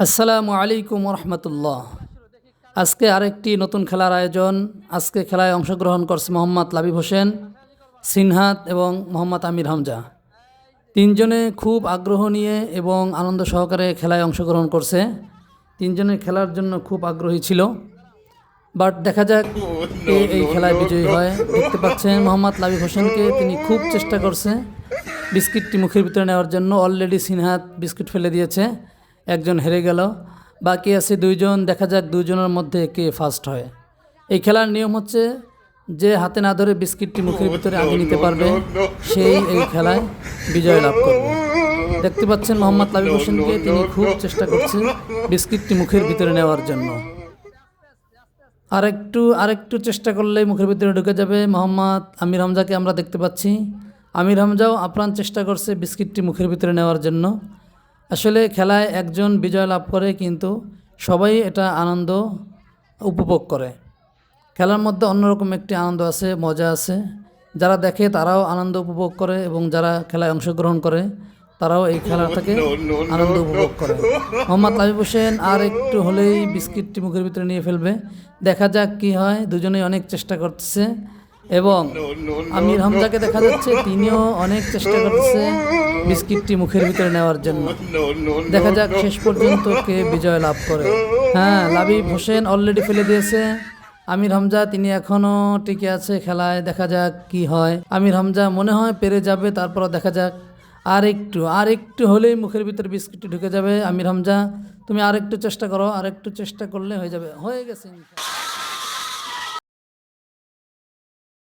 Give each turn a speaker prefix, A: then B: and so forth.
A: আসসালামু আলাইকুম রহমতুল্লাহ। আজকে আরেকটি নতুন খেলার আয়োজন। আজকে খেলায় অংশগ্রহণ করছে মোহাম্মদ লাবিব হোসেন, সিনহাত এবং মোহাম্মদ আমির হামজা। তিনজনে খুব আগ্রহ নিয়ে এবং আনন্দ সহকারে খেলায় অংশগ্রহণ করছে। তিনজনে খেলার জন্য খুব আগ্রহী ছিল। বাট দেখা যাক কে এই খেলায় বিজয়ী হয়। দেখতে পাচ্ছেন মোহাম্মদ লাবিব হোসেনকে, তিনি খুব চেষ্টা করছে বিস্কিটটি মুখের ভিতরে নেওয়ার জন্য। অলরেডি সিনহাত বিস্কিট ফেলে দিয়েছে, একজন হেরে গেল, বাকি আছে দুইজন। দেখা যাক দুইজনের মধ্যে কে ফার্স্ট হয়। এই খেলার নিয়ম হচ্ছে, যে হাতে না ধরে বিস্কিটটি মুখের ভিতরে আগে নিতে পারবে সেই এই খেলায় বিজয় লাভ করবে। দেখতে পাচ্ছেন মোহাম্মদ লাবিব হোসেনকে, তিনি খুব চেষ্টা করছে বিস্কিটটি মুখের ভিতরে নেওয়ার জন্য। আরেকটু চেষ্টা করলেই মুখের ভিতরে ঢুকে যাবে। মোহাম্মদ আমির হামজাকে আমরা দেখতে পাচ্ছি, আমির হামজাও আপ্রাণ চেষ্টা করছে বিস্কিটটি মুখের ভিতরে নেওয়ার জন্য। আসলে খেলায় একজন বিজয় লাভ করে, কিন্তু সবাই এটা আনন্দ উপভোগ করে। খেলার মধ্যে অন্যরকম একটি আনন্দ আছে, মজা আছে। যারা দেখে তারাও আনন্দ উপভোগ করে এবং যারা খেলায় অংশগ্রহণ করে তারাও এই খেলাটাকে আনন্দ উপভোগ করে। মোহাম্মদ লাবিব হোসেন আর একটু হলেই বিস্কিটটি মুখের ভিতরে নিয়ে ফেলবে। দেখা যাক কি হয়। দুজনেই অনেক চেষ্টা করতেছে এবং আমির হামজাকে দেখা যাচ্ছে তিনিও অনেক চেষ্টা করতেছে বিস্কিটটি মুখের ভিতরে নেওয়ার জন্য। দেখা যাক শেষ পর্যন্ত কে বিজয় লাভ করে। হ্যাঁ, লাবিব হোসেন অলরেডি ফেলে দিয়েছে। আমির হামজা তিনি এখনও টিকে আছে খেলায়। দেখা যাক কি হয়। আমির হামজা মনে হয় পেরে যাবে, তারপর দেখা যাক। আরেকটু হলেই মুখের ভিতরে বিস্কিটটি ঢুকে যাবে। আমির হামজা, তুমি আরেকটু চেষ্টা করো, আরেকটু চেষ্টা করলে হয়ে যাবে। হয়ে গেছে।